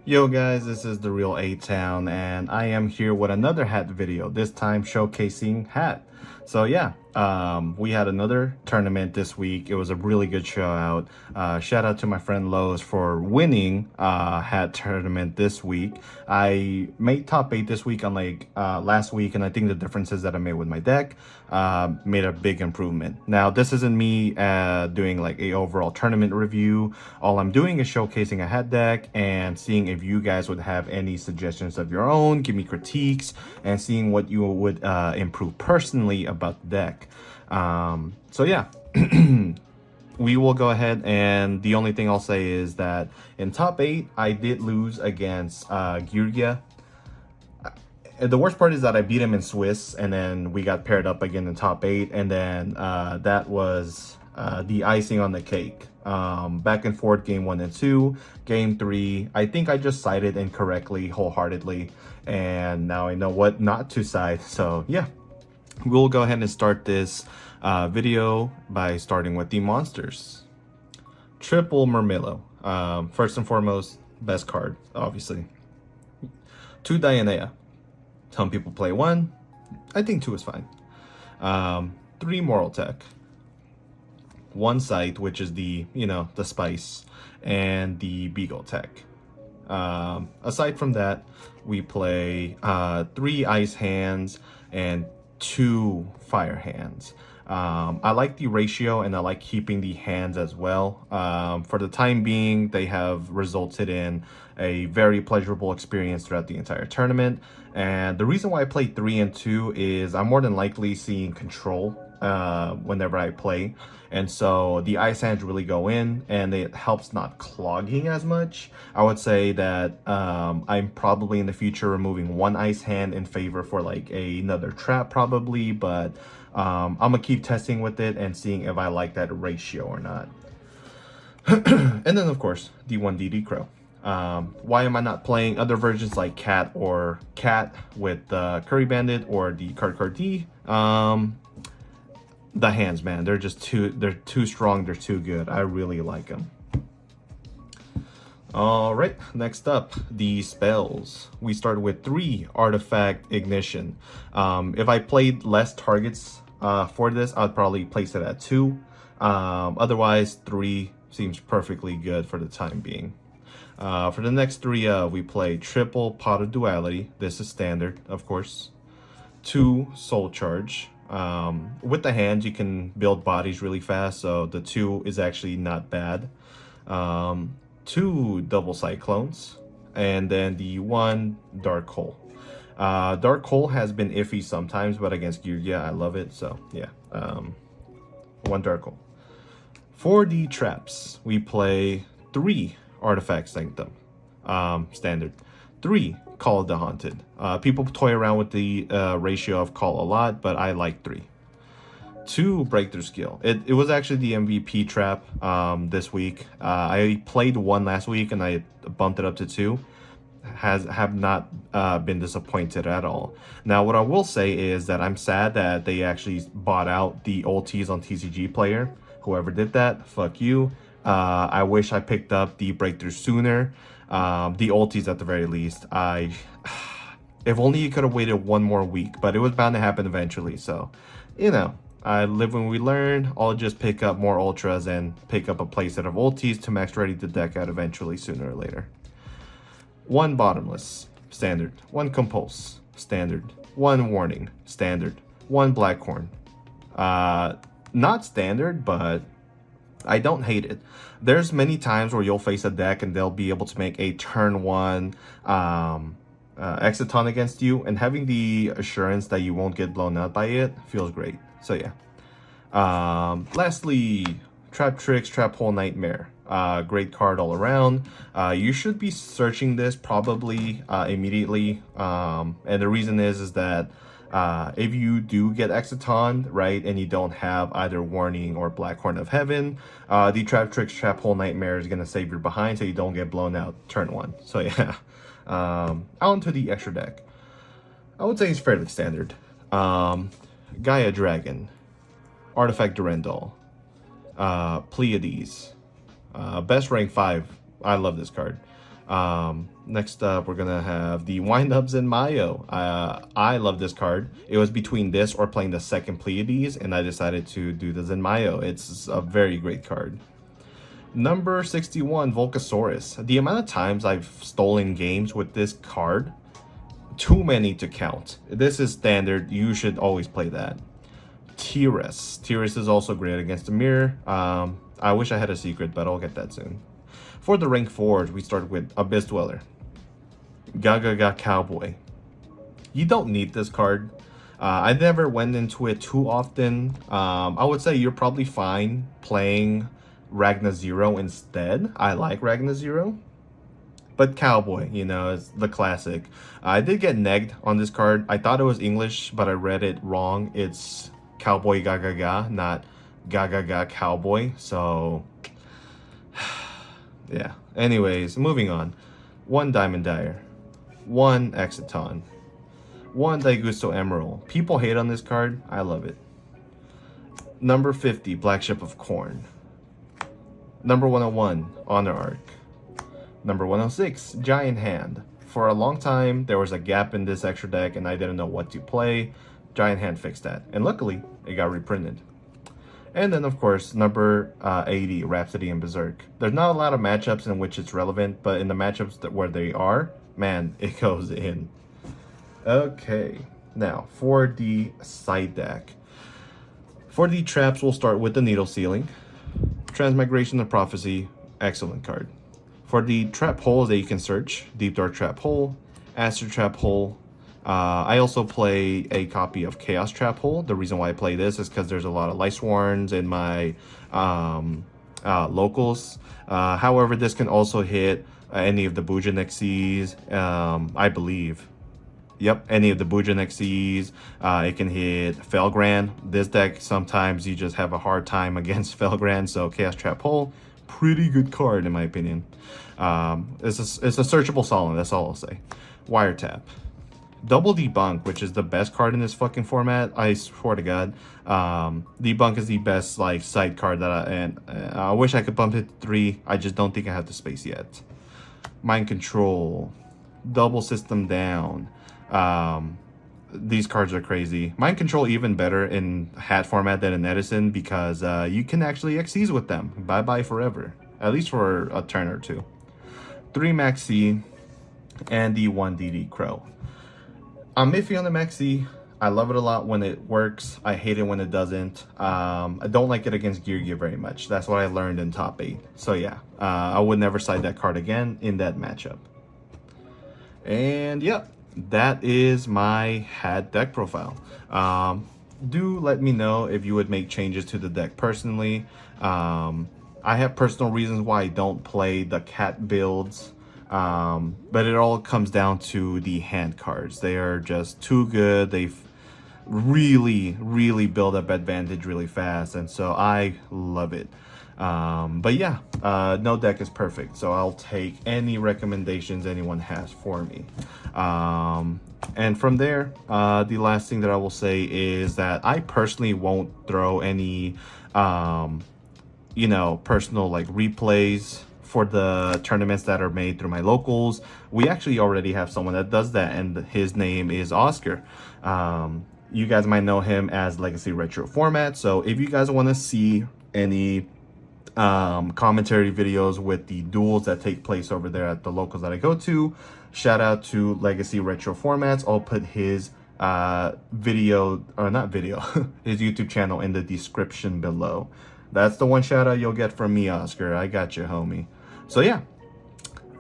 Yo guys, this is the real A-Town and I am here with another hat video, this time showcasing hat. So yeah, we had another tournament this week. It was a really good show out. Shout out to my friend Lowe's for winning hat tournament this week. I made top 8 this week unlike last week, and I think the differences that I made with my deck made a big improvement. Now this isn't me doing like a overall tournament review. All I'm doing is showcasing a hat deck and seeing if you guys would have any suggestions of your own, give me critiques, and seeing what you would improve personally about the deck. So yeah, we will go ahead, and the only thing I'll say is that in top 8 I did lose against Gyurgia. The worst part is that I beat him in Swiss, and then we got paired up again in top 8, and then that was the icing on the cake. Back and forth game 1 and 2. Game 3, I think I just sided incorrectly wholeheartedly, and now I know what not to side. So yeah, we'll go ahead and start this video by starting with the monsters. Triple Murmillo. First and foremost, best card, obviously. 2 Dianea. Some people play 1. I think 2 is fine. 3 Moral Tech. 1 Sight, which is the, the spice, and the Beagle Tech. Aside from that, we play 3 Ice Hands and 2 Fire Hands. I like the ratio, and I like keeping the hands as well. For the time being, they have resulted in a very pleasurable experience throughout the entire tournament. And the reason why I play 3 and 2 is I'm more than likely seeing control whenever I play, and so the ice hands really go in, and it helps not clogging as much. I would say that I'm probably in the future removing 1 ice hand in favor for like another trap probably, but I'm gonna keep testing with it and seeing if I like that ratio or not. And then of course the 1DD Crow. Why am I not playing other versions like Cat or Cat with Curry Bandit or the Card D? The hands, man, they're too strong, they're too good. I really like them. All right, next up, the spells. We start with 3 Artifact Ignition. If I played less targets for this, I'd probably place it at 2. Otherwise, 3 seems perfectly good for the time being. For the next 3, we play Triple Pot of Duality. This is standard, of course. 2 Soul Charge. With the hands, you can build bodies really fast, so the 2 is actually not bad. 2 Double Cyclones, and then the 1 Dark Hole. Dark Hole has been iffy sometimes, but against Gyurgia, I love it, so yeah. 1 Dark Hole. For the traps, we play 3 Artifact Sanctum, standard. 3 Call of the Haunted. People toy around with the ratio of call a lot, but I like 3. 2 Breakthrough Skill. It was actually the MVP trap this week. I played 1 last week and I bumped it up to 2. Have not been disappointed at all. Now what I will say is that I'm sad that they actually bought out the ultis on TCG Player. Whoever did that, fuck you. I wish I picked up the Breakthrough sooner. The ultis at the very least. If only you could have waited 1 more week, but it was bound to happen eventually. So, I live when we learn. I'll just pick up more ultras and pick up a playset of ultis to max ready the deck out eventually, sooner or later. 1 Bottomless, standard. 1 Compulse, standard. 1 Warning, standard. 1 Blackhorn. Not standard, but I don't hate it. There's many times where you'll face a deck and they'll be able to make a turn 1 Exiton against you, and having the assurance that you won't get blown out by it feels great. So yeah. Lastly, Trap Tricks, Trap Hole Nightmare. Great card all around. You should be searching this probably immediately. And the reason is that if you do get Exiton, right, and you don't have either Warning or Blackhorn of Heaven, the Trap Tricks, Trap Hole Nightmare is going to save your behind so you don't get blown out turn 1. So yeah. On to the extra deck. I would say it's fairly standard. Gaia Dragon, Artifact Durandal, Pleiades, best rank 5. I love this card. Next up, we're gonna have the Windups in Mayo. I love this card. It was between this or playing the second Pleiades, and I decided to do the Zenmayo. It's a very great card. Number 61, Volcasaurus. The amount of times I've stolen games with this card, too many to count. This is standard. You should always play that. Tiras. Tiras is also great against the mirror. I wish I had a secret, but I'll get that soon. For the rank 4s, we start with Abyss Dweller. Gaga Cowboy. You don't need this card. I never went into it too often. I would say you're probably fine playing Ragna Zero instead. I like Ragna Zero. But Cowboy, you know, is the classic. I did get negged on this card. I thought it was English, but I read it wrong. It's Cowboy Gaga, not Gaga Cowboy. So, yeah. Anyways, moving on. 1 Diamond Dyer. 1 Exiton. 1 Daigusto Emerald. People hate on this card. I love it. Number 50, Black Ship of Corn. Number 101, Honor Arc. Number 106, Giant Hand. For a long time, there was a gap in this extra deck and I didn't know what to play. Giant Hand fixed that. And luckily, it got reprinted. And then, of course, number 80, Rhapsody and Berserk. There's not a lot of matchups in which it's relevant, but in the matchups where they are, man, it goes in. Okay, now for the side deck. For the traps, we'll start with the Needle Ceiling. Transmigration of Prophecy, excellent card. For the trap holes that you can search, Deep Dark Trap Hole, Aster Trap Hole. I also play a copy of Chaos Trap Hole. The reason why I play this is because there's a lot of Light Swarms in my locals. However, this can also hit any of the Bujan XCs, I believe. Yep, any of the Bujan XCs. It can hit Felgrand. This deck, sometimes you just have a hard time against Felgrand, so Chaos Trap Hole, pretty good card in my opinion. It's a searchable Solon, that's all I'll say. Wiretap. Double Debunk, which is the best card in this fucking format. I swear to God. Debunk is the best like side card that I wish I could bump it to 3. I just don't think I have the space yet. Mind Control. Double System Down. These cards are crazy. Mind Control even better in hat format than in Edison because you can actually XCs with them. Bye-bye forever. At least for a turn or two. 3 Maxi and the 1 DD Crow. I'm iffy on the Maxi. I love it a lot when it works. I hate it when it doesn't. I don't like it against Gear very much. That's what I learned in top 8. So yeah, I would never side that card again in that matchup. And yep, that is my hat deck profile. Do let me know if you would make changes to the deck personally. I have personal reasons why I don't play the cat builds. But it all comes down to the hand cards. They are just too good. They really build up advantage really fast, and so I love it. But yeah, no deck is perfect, so I'll take any recommendations anyone has for me. And from there, the last thing that I will say is that I personally won't throw any you know, personal like replays for the tournaments that are made through my locals. We actually already have someone that does that, and his name is Oscar. You guys might know him as Legacy Retro Format. So if you guys want to see any commentary videos with the duels that take place over there at the locals that I go to, shout out to Legacy Retro Formats. I'll put his video, or not video, his YouTube channel in the description below. That's the one shout out you'll get from me, Oscar. I got you, homie. So yeah,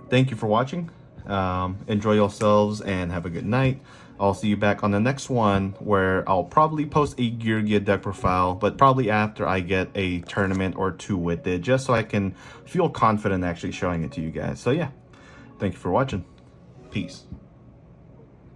thank you for watching. Enjoy yourselves and have a good night. I'll see you back on the next one, where I'll probably post a Gear deck profile, but probably after I get a tournament or 2 with it, just so I can feel confident actually showing it to you guys. So yeah, thank you for watching. Peace.